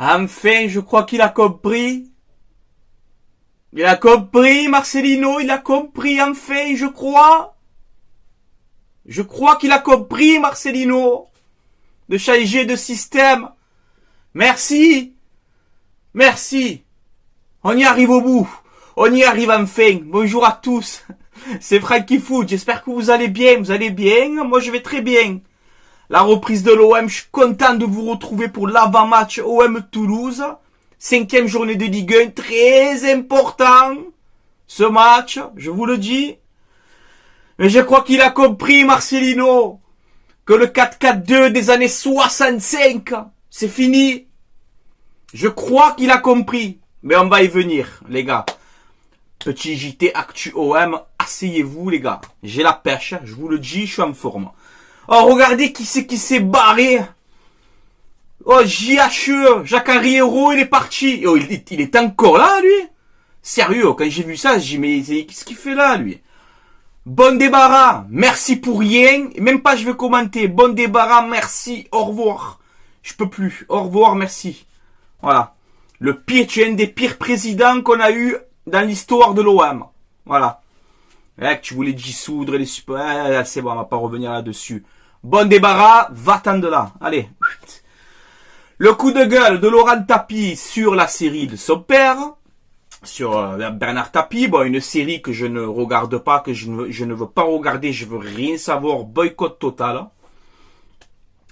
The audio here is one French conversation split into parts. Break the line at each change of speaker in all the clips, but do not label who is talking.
Enfin, je crois qu'il a compris. Il a compris, Marcelino, il a compris, enfin, je crois. Je crois qu'il a compris, Marcelino, de changer de système. Merci. Merci. On y arrive au bout. On y arrive enfin. Bonjour à tous. C'est Franky Foot. J'espère que vous allez bien. Vous allez bien? Moi, je vais très bien. La reprise de l'OM. Je suis content de vous retrouver pour l'avant-match OM Toulouse. 5e journée de Ligue 1. Très important. Ce match, je vous le dis. Mais je crois qu'il a compris, Marcelino, que le 4-4-2 des années 65, c'est fini. Je crois qu'il a compris. Mais on va y venir, les gars. Petit JT Actu OM, asseyez-vous, les gars. J'ai la pêche, je vous le dis, je suis en forme. Oh, regardez qui c'est qui s'est barré. Oh, JHE, Jacques Henriero, il est parti. Oh, il est encore là, lui. Sérieux, quand j'ai vu ça, j'ai dit, mais qu'est-ce qu'il fait là, lui? Bon débarras, merci pour rien. Même pas je vais commenter. Bon débarras, merci, au revoir. Je peux plus. Au revoir, merci. Voilà. Le pire, tu es un des pires présidents qu'on a eu dans l'histoire de l'OM. Voilà. Là, que tu voulais dissoudre les super. C'est bon, on va pas revenir là-dessus. Bon débarras, va-t'en de là. Allez. Le coup de gueule de Laurent Tapie sur la série de son père. Sur Bernard Tapie, bon, une série que je ne regarde pas, que je ne veux pas regarder, je veux rien savoir, boycott total.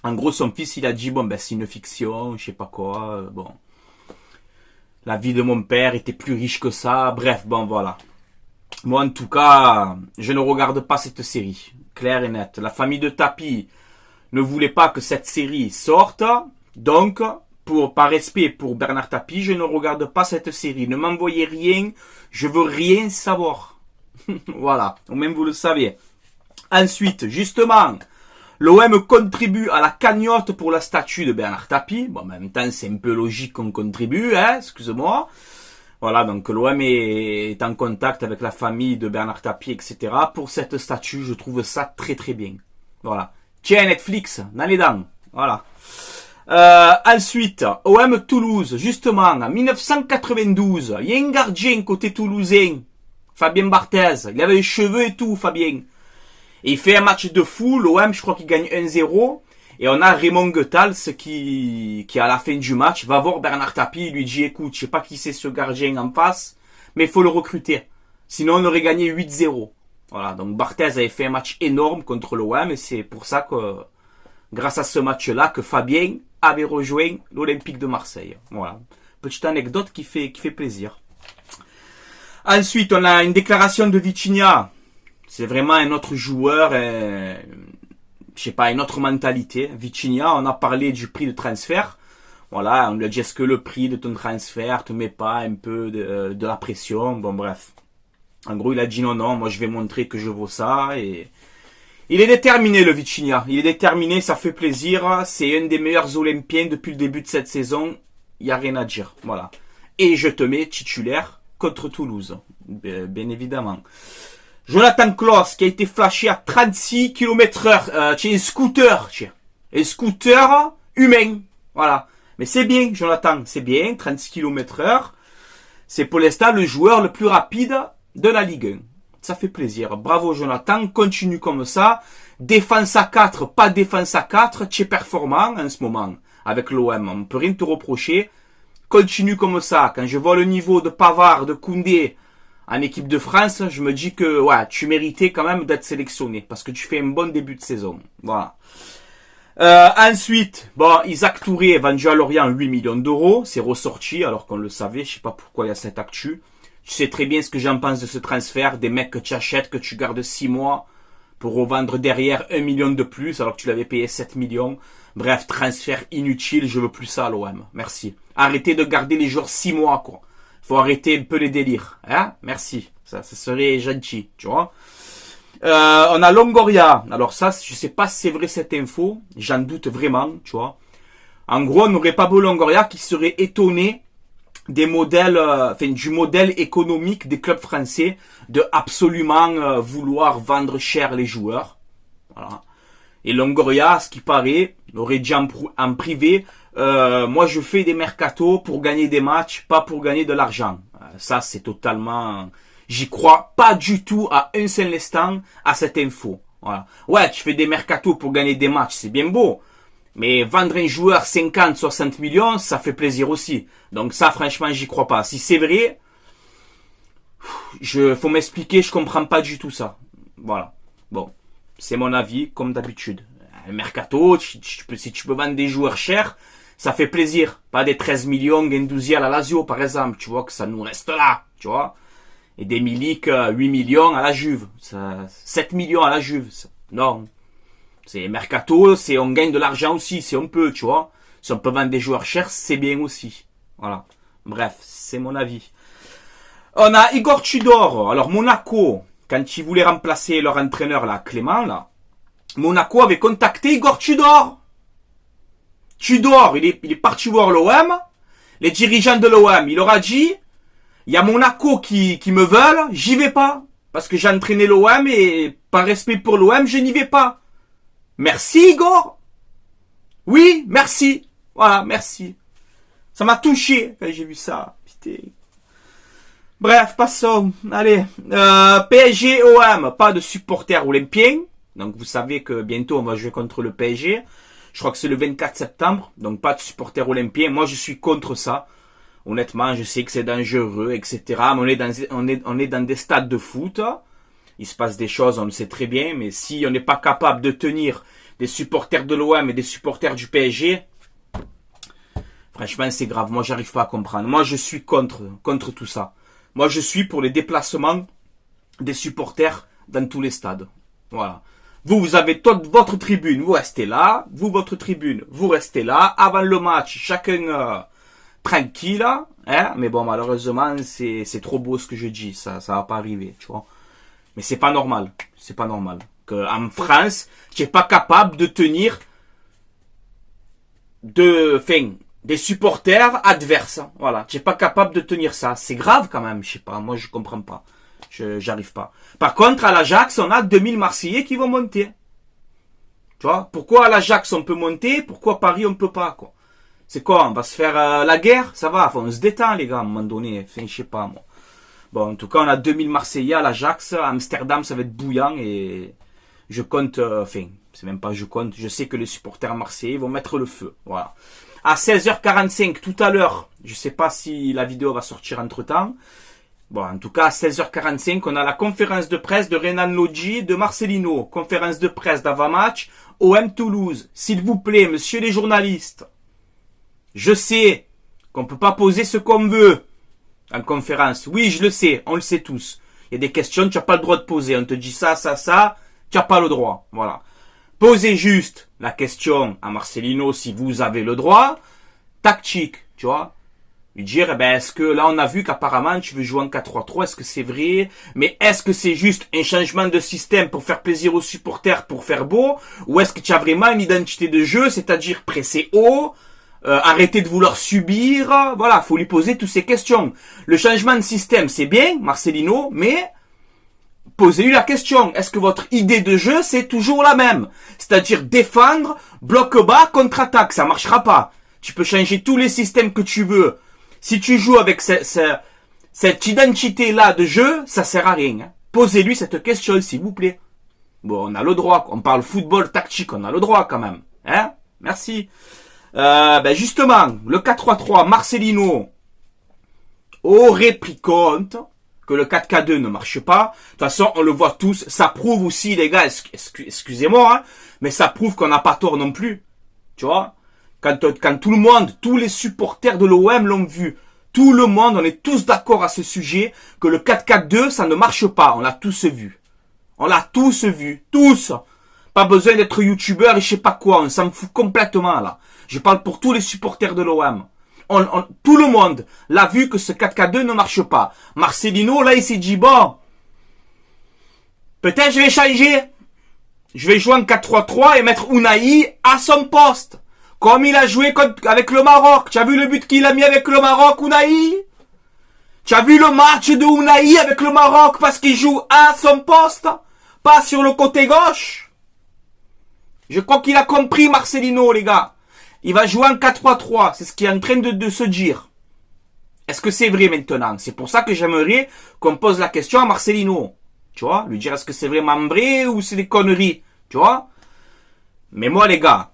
En gros, son fils, il a dit, bon, ben, c'est une fiction, je sais pas quoi, bon. La vie de mon père était plus riche que ça, bref, bon, voilà. Moi, en tout cas, je ne regarde pas cette série, clair et net. La famille de Tapie ne voulait pas que cette série sorte, donc, par respect pour Bernard Tapie, je ne regarde pas cette série. Ne m'envoyez rien, je veux rien savoir. Voilà, ou même vous le savez. Ensuite, justement, l'OM contribue à la cagnotte pour la statue de Bernard Tapie. Bon, en même temps, c'est un peu logique qu'on contribue, hein, excusez-moi. Voilà, donc l'OM est en contact avec la famille de Bernard Tapie, etc. Pour cette statue, je trouve ça très très bien. Voilà. Tiens, Netflix, dans les dents. Voilà. Ensuite, OM Toulouse, justement, en 1992, il y a un gardien côté toulousain, Fabien Barthez, il avait les cheveux et tout, Fabien. Et il fait un match de fou, l'OM, je crois qu'il gagne 1-0, et on a Raymond Goethals qui à la fin du match, va voir Bernard Tapie, il lui dit, écoute, je sais pas qui c'est ce gardien en face, mais il faut le recruter. Sinon, on aurait gagné 8-0. Voilà, donc Barthez avait fait un match énorme contre l'OM, et c'est pour ça que, grâce à ce match-là, que Fabien avait rejoint l'Olympique de Marseille. Voilà. Petite anecdote qui fait plaisir. Ensuite, on a une déclaration de Vitinha. C'est vraiment un autre joueur, je sais pas, une autre mentalité. Vitinha, on a parlé du prix de transfert. Voilà, on lui a dit, est-ce que le prix de ton transfert te met pas un peu de la pression? Bon, bref. En gros, il a dit non, moi je vais montrer que je vaux ça, et il est déterminé, le Vitinha. Il est déterminé, ça fait plaisir. C'est un des meilleurs Olympiens depuis le début de cette saison. Il n'y a rien à dire. Voilà. Et je te mets titulaire contre Toulouse. Bien évidemment. Jonathan Klaus, qui a été flashé à 36 km/h. Tiens, un scooter. Tiens. Un scooter humain. Voilà. Mais c'est bien, Jonathan. C'est bien. 36 km/h. C'est pour l'instant le joueur le plus rapide de la Ligue 1. Ça fait plaisir. Bravo Jonathan, continue comme ça. Défense à 4, pas défense à 4. Tu es performant en ce moment avec l'OM. On ne peut rien te reprocher. Continue comme ça. Quand je vois le niveau de Pavard, de Koundé en équipe de France, je me dis que ouais, tu méritais quand même d'être sélectionné parce que tu fais un bon début de saison. Voilà. Ensuite, bon, Isaac Touré vendu à Lorient 8 millions d'euros. C'est ressorti alors qu'on le savait. Je sais pas pourquoi il y a cette actu. Tu sais très bien ce que j'en pense de ce transfert, des mecs que tu achètes, que tu gardes 6 mois pour revendre derrière 1 million de plus alors que tu l'avais payé 7 millions. Bref, transfert inutile, je veux plus ça à l'OM. Merci. Arrêtez de garder les joueurs 6 mois, quoi. Faut arrêter un peu les délires. Hein? Merci. Ça serait gentil, tu vois. On a Longoria. Alors ça, je sais pas si c'est vrai cette info. J'en doute vraiment, tu vois. En gros, on n'aurait pas beau Longoria qui serait étonné des modèles, du modèle économique des clubs français de absolument vouloir vendre cher les joueurs. Voilà. Et Longoria, ce qui paraît, aurait dit en privé, moi je fais des mercatos pour gagner des matchs, pas pour gagner de l'argent. Ça c'est totalement... J'y crois pas du tout à un seul instant à cette info. Voilà. Ouais, tu fais des mercatos pour gagner des matchs, c'est bien beau. Mais vendre un joueur 50, 60 millions, ça fait plaisir aussi. Donc ça, franchement, j'y crois pas. Si c'est vrai, faut m'expliquer, je comprends pas du tout ça. Voilà. Bon, c'est mon avis, comme d'habitude. Un mercato, si tu peux vendre des joueurs chers, ça fait plaisir. Pas des 13 millions, Guendouzi à la Lazio, par exemple. Tu vois que ça nous reste là, tu vois. Et des Milik, 8 millions à la Juve. 7 millions à la Juve. Non. C'est mercato, on gagne de l'argent aussi, si on peut, tu vois. Si on peut vendre des joueurs chers, c'est bien aussi. Voilà. Bref, c'est mon avis. On a Igor Tudor. Alors, Monaco, quand ils voulaient remplacer leur entraîneur, là, Clément, là, Monaco avait contacté Igor Tudor. Tudor, il est parti voir l'OM. Les dirigeants de l'OM, il leur a dit, il y a Monaco qui me veulent, j'y vais pas. Parce que j'ai entraîné l'OM et par respect pour l'OM, je n'y vais pas. Merci Igor. Oui, merci. Voilà, merci. Ça m'a touché quand j'ai vu ça. Putain. Bref, passons. Allez. PSG OM, pas de supporters olympiens. Donc vous savez que bientôt on va jouer contre le PSG. Je crois que c'est le 24 septembre. Donc pas de supporters olympiens. Moi je suis contre ça. Honnêtement, je sais que c'est dangereux, etc. Mais on est dans des stades de foot. Il se passe des choses, on le sait très bien. Mais si on n'est pas capable de tenir des supporters de l'OM et des supporters du PSG, franchement, c'est grave. Moi, j'arrive pas à comprendre. Moi, je suis contre tout ça. Moi, je suis pour les déplacements des supporters dans tous les stades. Voilà. Vous avez toute votre tribune, vous restez là. Vous, votre tribune, vous restez là. Avant le match, chacun tranquille. Hein? Mais bon, malheureusement, c'est trop beau ce que je dis. Ça va pas arriver, tu vois. Mais c'est pas normal. C'est pas normal. En France, tu n'es pas capable de tenir des supporters adverses. Voilà. Tu n'es pas capable de tenir ça. C'est grave quand même. Je sais pas. Moi, je comprends pas. J'arrive pas. Par contre, à l'Ajax, on a 2000 Marseillais qui vont monter. Tu vois? Pourquoi à l'Ajax, on peut monter? Pourquoi à Paris, on peut pas, quoi? C'est quoi? On va se faire la guerre? Ça va. Enfin, on se détend, les gars, à un moment donné. Enfin, je sais pas, moi. Bon, en tout cas, on a 2000 Marseillais à l'Ajax. À Amsterdam, ça va être bouillant et je compte, c'est même pas je compte, je sais que les supporters marseillais vont mettre le feu. Voilà. À 16h45, tout à l'heure, je sais pas si la vidéo va sortir entre temps. Bon, en tout cas, à 16h45, on a la conférence de presse de Renan Lodji et de Marcelino. Conférence de presse d'avant-match, OM Toulouse. S'il vous plaît, monsieur les journalistes. Je sais qu'on peut pas poser ce qu'on veut en conférence. Oui, je le sais, on le sait tous. Il y a des questions, tu n'as pas le droit de poser. On te dit ça, tu n'as pas le droit. Voilà. Posez juste la question à Marcelino si vous avez le droit. Tactique, tu vois. Lui dire, eh ben, est-ce que là, on a vu qu'apparemment, tu veux jouer en 4-3-3, est-ce que c'est vrai? Mais est-ce que c'est juste un changement de système pour faire plaisir aux supporters, pour faire beau? Ou est-ce que tu as vraiment une identité de jeu, c'est-à-dire presser haut? Arrêtez de vouloir subir. Voilà, faut lui poser toutes ces questions. Le changement de système, c'est bien, Marcelino, mais posez-lui la question. Est-ce que votre idée de jeu, c'est toujours la même? C'est-à-dire défendre, bloc bas, contre-attaque. Ça marchera pas. Tu peux changer tous les systèmes que tu veux. Si tu joues avec cette identité-là de jeu, ça sert à rien. Posez-lui cette question, s'il vous plaît. Bon, on a le droit. On parle football tactique, on a le droit quand même. Hein? Merci. Ben justement, le 4-3-3, Marcelino aurait pris compte que le 4-4-2 ne marche pas. De toute façon, on le voit tous. Ça prouve aussi, les gars, excusez-moi, hein, mais ça prouve qu'on n'a pas tort non plus. Tu vois? Quand tout le monde, tous les supporters de l'OM l'ont vu, tout le monde, on est tous d'accord à ce sujet, que le 4-4-2, ça ne marche pas. On l'a tous vu. On l'a tous vu. Tous. Pas besoin d'être youtubeur et je sais pas quoi. On s'en fout complètement, là. Je parle pour tous les supporters de l'OM. Tout le monde l'a vu que ce 4-4-2 ne marche pas. Marcelino, là, il s'est dit, bon, peut-être je vais changer. Je vais jouer en 4-3-3 et mettre Unai à son poste. Comme il a joué avec le Maroc. Tu as vu le but qu'il a mis avec le Maroc, Unai? Tu as vu le match de Unai avec le Maroc parce qu'il joue à son poste, pas sur le côté gauche? Je crois qu'il a compris, Marcelino, les gars. Il va jouer en 4-3-3. C'est ce qui est en train de se dire. Est-ce que c'est vrai maintenant? C'est pour ça que j'aimerais qu'on pose la question à Marcelino. Tu vois? Lui dire est-ce que c'est vraiment vrai ou c'est des conneries? Tu vois? Mais moi, les gars,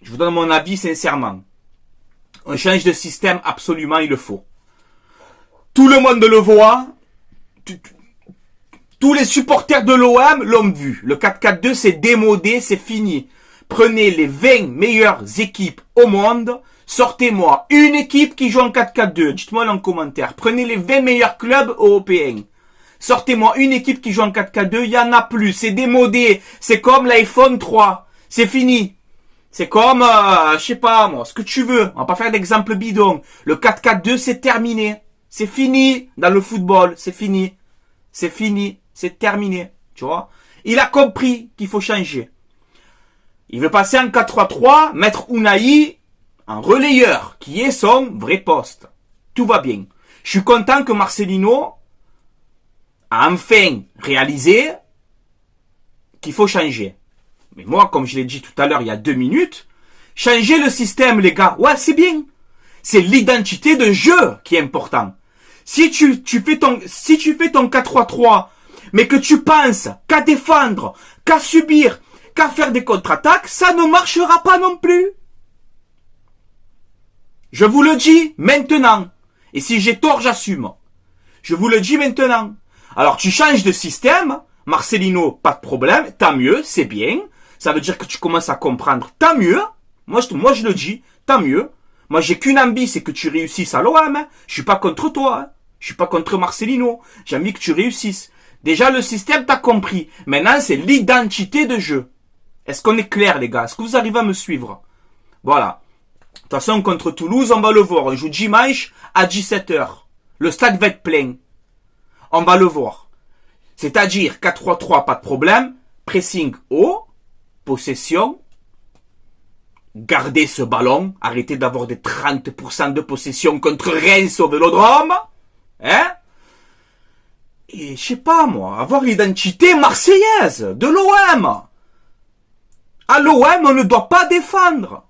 je vous donne mon avis sincèrement. On change de système, absolument, il le faut. Tout le monde le voit. Tous les supporters de l'OM l'ont vu. Le 4-4-2, c'est démodé, c'est fini. Prenez les 20 meilleures équipes au monde. Sortez-moi une équipe qui joue en 4-4-2. Dites-moi en commentaire. Prenez les 20 meilleurs clubs européens. Sortez-moi une équipe qui joue en 4-4-2. Il y en a plus. C'est démodé. C'est comme l'iPhone 3. C'est fini. C'est comme, je sais pas moi, ce que tu veux. On va pas faire d'exemple bidon. Le 4-4-2, c'est terminé. C'est fini dans le football. C'est fini. C'est fini. C'est terminé. Tu vois? Il a compris qu'il faut changer. Il veut passer en 4-3-3, mettre Unai en relayeur, qui est son vrai poste. Tout va bien. Je suis content que Marcelino a enfin réalisé qu'il faut changer. Mais moi, comme je l'ai dit tout à l'heure, il y a 2 minutes, changer le système, les gars, ouais, c'est bien. C'est l'identité de jeu qui est important. Si tu fais ton 4-3-3, mais que tu penses qu'à défendre, qu'à subir, qu'à faire des contre-attaques, ça ne marchera pas non plus. Je vous le dis maintenant. Et si j'ai tort, j'assume. Je vous le dis maintenant. Alors tu changes de système, Marcelino, pas de problème, tant mieux, c'est bien. Ça veut dire que tu commences à comprendre, tant mieux. Moi je le dis, tant mieux. Moi j'ai qu'une envie, c'est que tu réussisses à l'OM. Hein. Je suis pas contre toi. Hein. Je suis pas contre Marcelino. J'ai envie que tu réussisses. Déjà le système t'as compris. Maintenant c'est l'identité de jeu. Est-ce qu'on est clair les gars? Est-ce que vous arrivez à me suivre? Voilà. De toute façon contre Toulouse on va le voir. On joue dimanche à 17h. Le stade va être plein. On va le voir. C'est-à-dire 4-3-3 pas de problème. Pressing haut. Possession. Gardez ce ballon. Arrêtez d'avoir des 30% de possession contre Reims au Vélodrome. Hein? Et je sais pas moi, avoir l'identité marseillaise de l'OM. À l'OM, on ne doit pas défendre.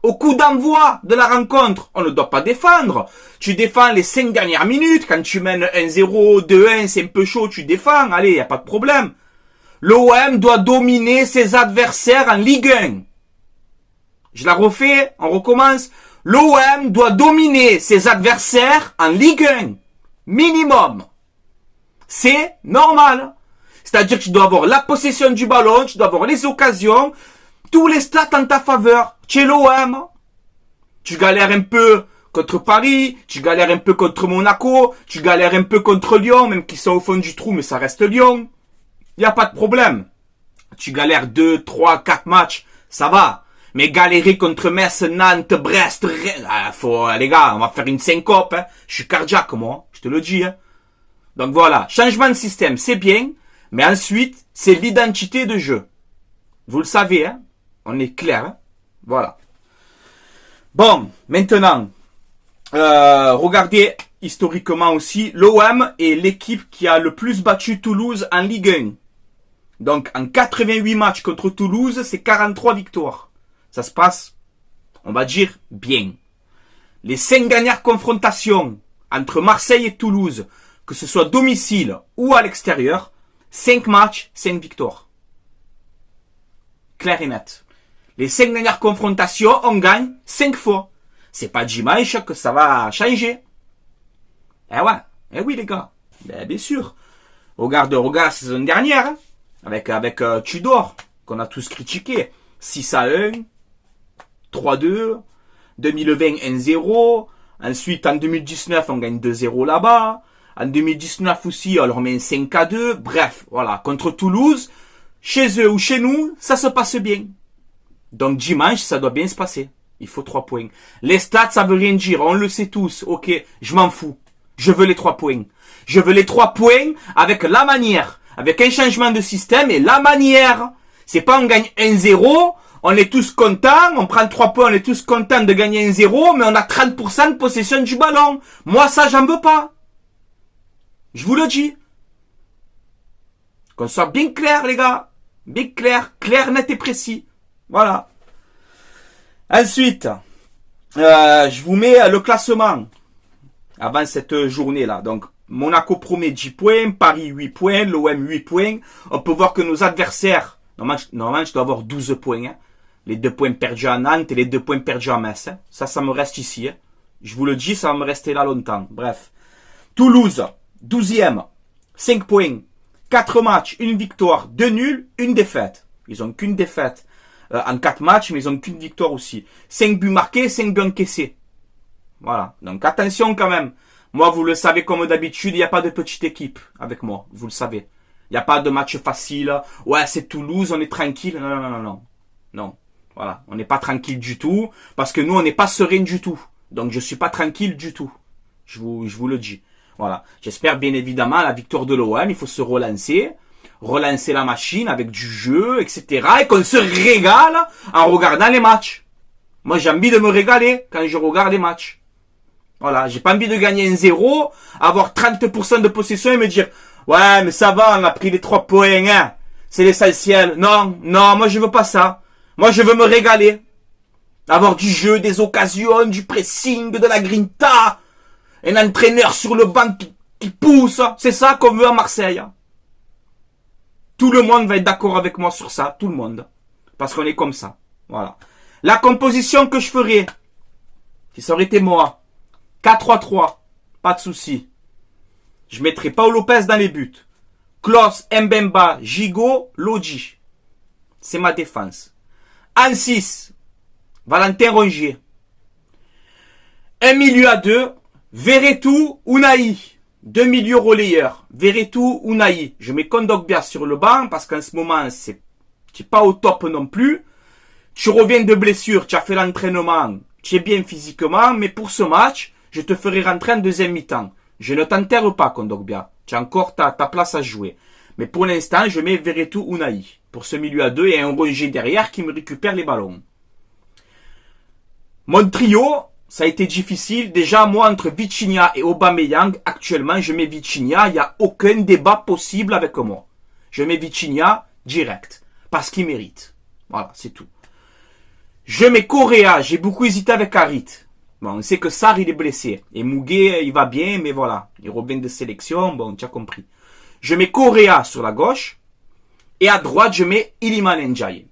Au coup d'envoi de la rencontre, on ne doit pas défendre. Tu défends les 5 dernières minutes. Quand tu mènes 1-0, 2-1, c'est un peu chaud, tu défends. Allez, y a pas de problème. L'OM doit dominer ses adversaires en Ligue 1. Je la refais, on recommence. L'OM doit dominer ses adversaires en Ligue 1. Minimum. C'est normal. C'est-à-dire que tu dois avoir la possession du ballon, tu dois avoir les occasions, tous les stats en ta faveur. Tu es l'OM. Tu galères un peu contre Paris, tu galères un peu contre Monaco, tu galères un peu contre Lyon, même qu'ils sont au fond du trou, mais ça reste Lyon. Il n'y a pas de problème. Tu galères 2, 3, 4 matchs, ça va. Mais galérer contre Metz, Nantes, Brest, les gars, on va faire une syncope. Hein. Je suis cardiaque, moi, je te le dis. Hein. Donc voilà, changement de système, c'est bien. Mais ensuite, c'est l'identité de jeu. Vous le savez, hein. On est clair. Hein. Voilà. Bon, maintenant, regardez historiquement aussi, l'OM est l'équipe qui a le plus battu Toulouse en Ligue 1. Donc, en 88 matchs contre Toulouse, c'est 43 victoires. Ça se passe, on va dire, bien. Les 5 dernières confrontations entre Marseille et Toulouse, que ce soit domicile ou à l'extérieur, 5 matchs, 5 victoires. Clair et net. Les 5 dernières confrontations, on gagne 5 fois. C'est pas dimanche que ça va changer. Eh ouais, eh oui les gars. Bien sûr. Regarde la saison dernière, hein, avec Tudor, qu'on a tous critiqué. 6-1, 3-2, 2020 1-0, ensuite en 2019 on gagne 2-0 là-bas, en 2019 aussi on leur met un 5-2, bref, voilà, contre Toulouse, chez eux ou chez nous, ça se passe bien. Donc dimanche, ça doit bien se passer. Il faut 3 points. Les stats, ça veut rien dire, on le sait tous, ok, je m'en fous. Je veux les 3 points. Je veux les 3 points avec la manière, avec un changement de système et la manière. C'est pas on gagne 1-0, on est tous contents, on prend 3 points, on est tous contents de gagner 1-0, mais on a 30% de possession du ballon. Moi, ça, j'en veux pas. Je vous le dis. Qu'on soit bien clair, les gars. Bien clair, net et précis. Voilà. Ensuite, je vous mets le classement avant cette journée-là. Donc, Monaco premier 10 points, Paris 8 points, l'OM 8 points. On peut voir que nos adversaires, normalement je dois avoir 12 points. Hein. Les 2 points perdus à Nantes et les 2 points perdus à Metz. Hein. Ça me reste ici. Hein. Je vous le dis, ça va me rester là longtemps. Bref. Toulouse, 12e, 5 points, 4 matchs, 1 victoire, 2 nuls, 1 défaite. Ils ont qu'une défaite en 4 matchs, mais ils ont qu'une victoire aussi. 5 buts marqués, 5 buts encaissés. Voilà. Donc attention quand même. Moi, vous le savez comme d'habitude, il n'y a pas de petite équipe avec moi. Vous le savez. Il n'y a pas de match facile. Ouais, c'est Toulouse, on est tranquille. Non, non, non, non. Non. Voilà. On n'est pas tranquille du tout. Parce que nous, on n'est pas serein du tout. Donc, je suis pas tranquille du tout. Je vous le dis. Voilà. J'espère bien évidemment la victoire de l'OM. Il faut se relancer. Relancer la machine avec du jeu, etc. Et qu'on se régale en regardant les matchs. Moi, j'ai envie de me régaler quand je regarde les matchs. Voilà, j'ai pas envie de gagner un 0, avoir 30% de possession et me dire « Ouais, mais ça va, on a pris les 3 points, hein. C'est l'essentiel. » Non, non, moi je veux pas ça. Moi je veux me régaler. Avoir du jeu, des occasions, du pressing, de la grinta. Un entraîneur sur le banc qui pousse. C'est ça qu'on veut à Marseille. Tout le monde va être d'accord avec moi sur ça, tout le monde. Parce qu'on est comme ça. Voilà. La composition que je ferais, si ça aurait été moi, 4-3-3, pas de souci. Je mettrai Paul Lopez dans les buts. Klos, Mbemba, Gigot, Lodji. C'est ma défense. En 6, Valentin Rongier. Un milieu à 2, Verretou, Unai. 2 milieux relayeurs, Verretou, Unai. Je mets Kondogbia sur le banc parce qu'en ce moment, c'est pas au top non plus. Tu reviens de blessure, tu as fait l'entraînement, tu es bien physiquement, mais pour ce match, je te ferai rentrer en deuxième mi-temps. Je ne t'enterre pas, Kondogbia. Tu as encore ta place à jouer. Mais pour l'instant, je mets Verretou, Unai. Pour ce milieu à 2 et un Rongier derrière qui me récupère les ballons. Mon trio, ça a été difficile. Déjà, moi, entre Vitinha et Aubameyang, actuellement, je mets Vitinha. Il n'y a aucun débat possible avec moi. Je mets Vitinha direct. Parce qu'il mérite. Voilà, c'est tout. Je mets Correa. J'ai beaucoup hésité avec Harit. Bon, on sait que Sarr, il est blessé. Et Muguet, il va bien, mais voilà. Il revient de sélection. Bon, tu as compris. Je mets Correa sur la gauche. Et à droite, je mets Iliman Ndiaye.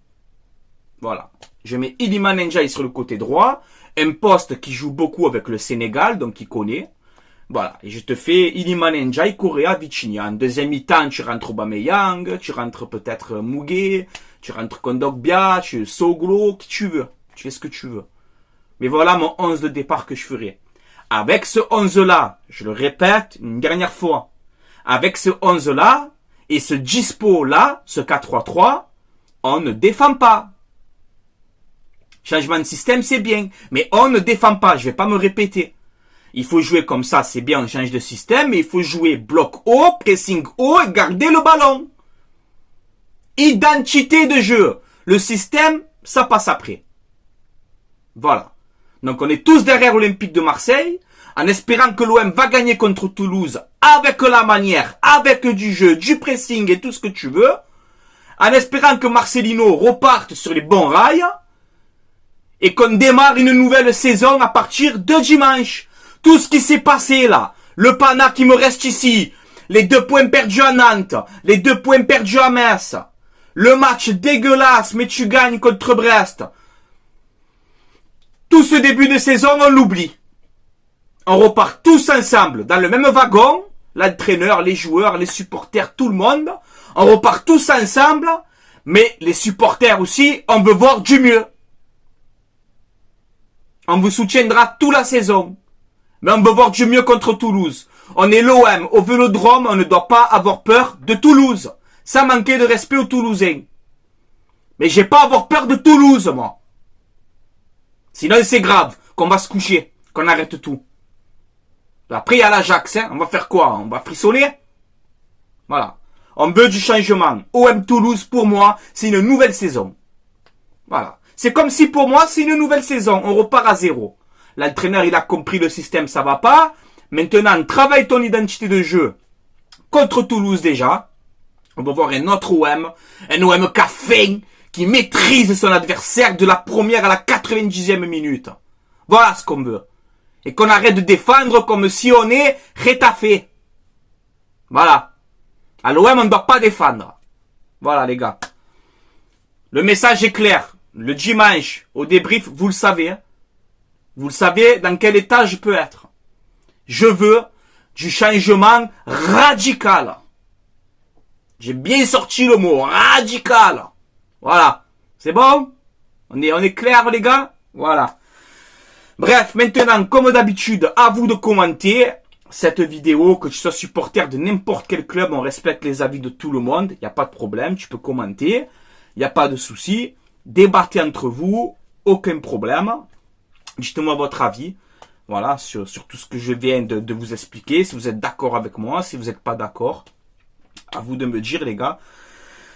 Voilà. Je mets Iliman Ndiaye sur le côté droit. Un poste qui joue beaucoup avec le Sénégal, donc qui connaît. Voilà. Et je te fais Iliman Ndiaye, Correa, Vitinha. En deuxième mi-temps, tu rentres Aubameyang, tu rentres peut-être Muguet, tu rentres Kondogbia, tu Soglo, qui tu veux. Tu fais ce que tu veux. Mais voilà mon 11 de départ que je ferai. Avec ce 11-là, je le répète une dernière fois. Avec ce 11-là, et ce dispo-là, ce 4-3-3, on ne défend pas. Changement de système, c'est bien. Mais on ne défend pas. Je vais pas me répéter. Il faut jouer comme ça, c'est bien, on change de système. Mais il faut jouer bloc haut, pressing haut et garder le ballon. Identité de jeu. Le système, ça passe après. Voilà. Donc on est tous derrière l'Olympique de Marseille. En espérant que l'OM va gagner contre Toulouse avec la manière, avec du jeu, du pressing et tout ce que tu veux. En espérant que Marcelino reparte sur les bons rails. Et qu'on démarre une nouvelle saison à partir de dimanche. Tout ce qui s'est passé là, le pana qui me reste ici, les 2 points perdus à Nantes, les 2 points perdus à Metz, le match dégueulasse mais tu gagnes contre Brest. Tout ce début de saison, on l'oublie. On repart tous ensemble dans le même wagon, l'entraîneur, les joueurs, les supporters, tout le monde. On repart tous ensemble, mais les supporters aussi, on veut voir du mieux. On vous soutiendra toute la saison. Mais on veut voir du mieux contre Toulouse. On est l'OM au Vélodrome, on ne doit pas avoir peur de Toulouse. Sans manquer de respect aux Toulousains. Mais j'ai pas à avoir peur de Toulouse, moi. Sinon c'est grave, qu'on va se coucher, qu'on arrête tout. Après il y a l'Ajax, hein. On va faire quoi? On va frissonner? Voilà. On veut du changement. OM Toulouse, pour moi, c'est une nouvelle saison. Voilà. C'est comme si pour moi, c'est une nouvelle saison. On repart à 0. L'entraîneur, il a compris le système, ça va pas. Maintenant, travaille ton identité de jeu contre Toulouse déjà. On va voir un autre OM. Un OM qui a faim, qui maîtrise son adversaire de la première à la 90e minute. Voilà ce qu'on veut. Et qu'on arrête de défendre comme si on est Getafe. Voilà. À l'OM, on ne doit pas défendre. Voilà, les gars. Le message est clair. Le dimanche, au débrief, vous le savez. Hein. Vous le savez dans quel état je peux être. Je veux du changement radical. J'ai bien sorti le mot radical. Voilà. C'est bon? On est clair, les gars? Voilà. Bref, maintenant, comme d'habitude, à vous de commenter cette vidéo, que tu sois supporter de n'importe quel club, on respecte les avis de tout le monde, il n'y a pas de problème, tu peux commenter, il n'y a pas de souci, débattez entre vous, aucun problème, dites-moi votre avis, voilà, sur tout ce que je viens de vous expliquer, si vous êtes d'accord avec moi, si vous n'êtes pas d'accord, à vous de me dire, les gars.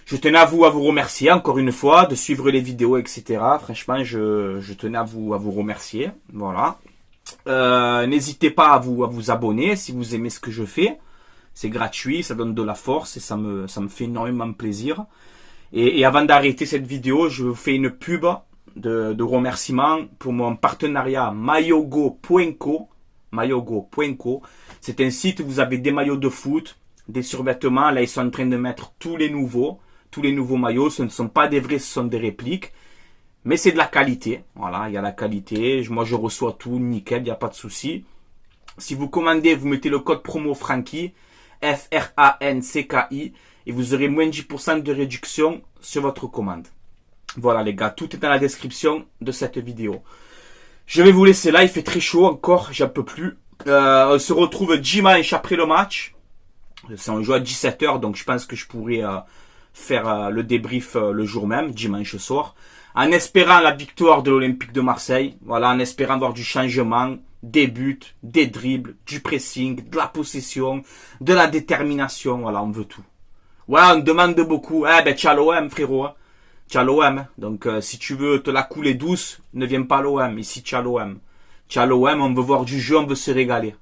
Je tenais à vous remercier encore une fois de suivre les vidéos, etc. Franchement, je tenais à vous remercier. Voilà. N'hésitez pas à vous abonner si vous aimez ce que je fais. C'est gratuit, ça donne de la force et ça me fait énormément plaisir. Et avant d'arrêter cette vidéo, je vous fais une pub de remerciement pour mon partenariat mayogo.co. Mayogo.co. C'est un site où vous avez des maillots de foot, des survêtements. Là, ils sont en train de mettre tous les nouveaux maillots. Ce ne sont pas des vrais, ce sont des répliques. Mais c'est de la qualité. Voilà, il y a la qualité. Moi, je reçois tout nickel, il n'y a pas de souci. Si vous commandez, vous mettez le code promo Franky, F-R-A-N-C-K-I, et vous aurez moins 10% de réduction sur votre commande. Voilà, les gars, tout est dans la description de cette vidéo. Je vais vous laisser là, il fait très chaud encore, j'en peux plus. On se retrouve dimanche après le match. On joue à 17h, donc je pense que je pourrais faire le débrief le jour même, dimanche soir. En espérant la victoire de l'Olympique de Marseille. Voilà, en espérant voir du changement, des buts, des dribbles, du pressing, de la possession, de la détermination. Voilà, on veut tout. Voilà, on demande beaucoup. Eh ben, t'as l'OM, frérot. Hein. T'as l'OM. Donc, si tu veux te la couler douce, ne viens pas à l'OM. Ici, t'as l'OM. T'as l'OM, on veut voir du jeu, on veut se régaler.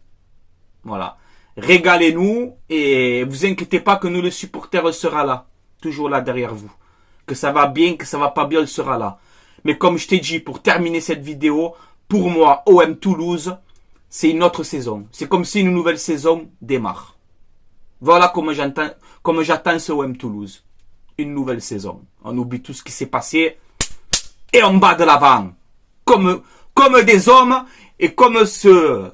Voilà. Régalez-nous et vous inquiétez pas que nous, les supporters, sera là. Toujours là derrière vous. Que ça va bien, que ça va pas bien, il sera là. Mais comme je t'ai dit, pour terminer cette vidéo, pour moi, OM Toulouse, c'est une autre saison. C'est comme si une nouvelle saison démarre. Voilà comment j'attends ce OM Toulouse. Une nouvelle saison. On oublie tout ce qui s'est passé et on bat de l'avant. Comme des hommes et comme ce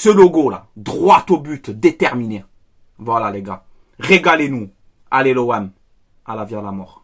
logo là. Droit au but, déterminé. Voilà les gars. Régalez-nous. Allez l'OM. À la vie à la mort.